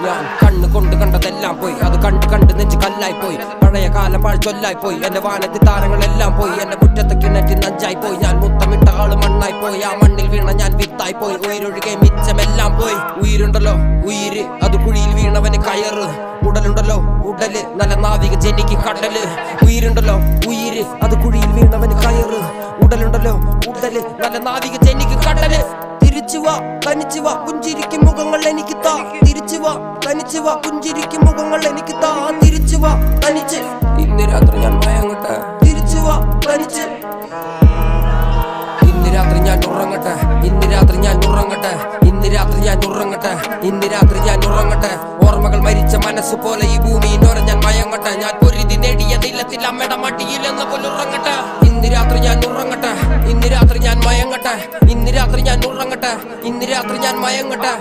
ഞാൻ കണ്ണു കൊണ്ട് കണ്ടതെല്ലാം പോയി, അത് കണ്ട് കണ്ട് നെഞ്ച് കല്ലായി പോയി. പഴയ കാലം പാഴ്ചൊല്ലായി പോയി, എന്റെ വാനത്തി താരങ്ങളെല്ലാം പോയി. എന്റെ മുറ്റത്ത് കിണറ്റി നഞ്ചായി പോയി, ഞാൻ മുത്തമിട്ട ആള് മണ്ണായി പോയി. ആ മണ്ണിൽ വീണ ഞാൻ വിത്തായി പോയി, ഉയരൊഴുകെ മിച്ചമെല്ലാം പോയി. ഉயிருണ്ടല്ലോ ഉയിര്, അത് കുഴിയിൽ വീണവന് കയറ്. ഉടലുണ്ടല്ലോ ഉടല്, നല്ല നാവിക ജനിക്ക് കടല്. ഉயிருണ്ടല്ലോ ഉയിര്, അത് കുഴിയിൽ വീണവന് കയറ്. ഉടലുണ്ടല്ലോ ഉടല്, നല്ല നാവിക ജനിക്ക് കടല്. തിരിച്ചുവാ തനിച്ചുവാ പുഞ്ചിരിക്കും മുഖങ്ങൾ എനിക്ക് താ. തിരിച്ചുവാ തനിച്ചുവാ പുഞ്ചിരിക്കും മുഖങ്ങൾ എനിക്ക് താ. തിരിച്ചുവാ തനിച്ച്, ഇന്ന് രാത്രി ഞാൻ മയങ്ങട്ടെ. തിരിച്ചുവാ തനിച്ച്, ഇന്ന് രാത്രി ഞാൻ ഉറങ്ങട്ടെ. ഇന്ന് രാത്രി ഞാൻ ഉറങ്ങട്ടെ. ഇന്ന് രാത്രി ഞാൻ ഉറങ്ങട്ടെ. ഇന്ന് രാത്രി ഞാൻ ഉറങ്ങട്ടെ. ഓർമ്മകൾ മരിച്ച മനസ്സ് പോലെ ഈ ഭൂമിയിലോരെ ഞാൻ മയങ്ങട്ടെ. ഞാൻ പൊരുതി നേടിയ നിലത്തിൽ അമ്മയുടെ മടിയിൽ എന്ന പോലെ ഉറങ്ങട്ടെ. ഇന്ന് രാത്രി ഞാൻ ഉറങ്ങട്ടെ. ഇന്ന് രാത്രി ഞാൻ മയങ്ങട്ടെ. ഇന്ന് രാത്രി ഞാൻ ഉറങ്ങട്ടെ. ഇന്ന് രാത്രി ഞാൻ മയങ്ങട്ടെ.